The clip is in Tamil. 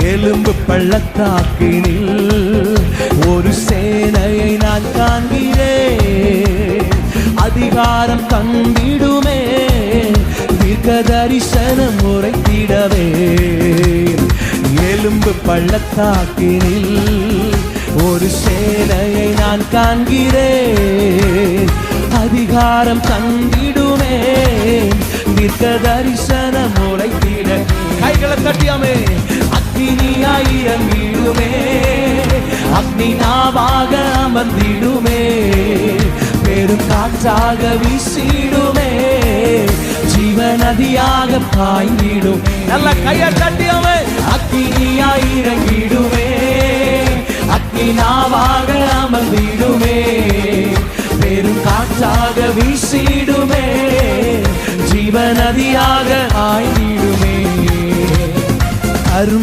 எலும்பு பள்ளத்தாக்கினில் ஒரு சேனையை நான் காண்கிறேன். அதிகாரம் தந்திடுமே, தீர்க்க தரிசனம் உரைத்திடவே. எலும்பு பள்ளத்தாக்கினில் ஒரு சேனையை நான் காண்கிறேன். அதிகாரம் தந்திடுமே, தீர்க்க தரிசனம் உரைத்திட. கைகளை தட்டியாமே. அக்னியாய் இறங்கிடுமே, அக்னி நாவாக அமர்ந்திடுமே, பெரும் காற்றாக வீசிடுமே, ஜீவ நதியாக பாய்ந்திடும். நல்ல கையை தட்டியாமே. அக்னியாய் இறங்கிடுமே, அக்னி நாவாக அமர்ந்திடுமே, பெரும் காற்றாக வீசிடுமே, ஜீவ நதியாக பாய்ந்திடுமே. அருமை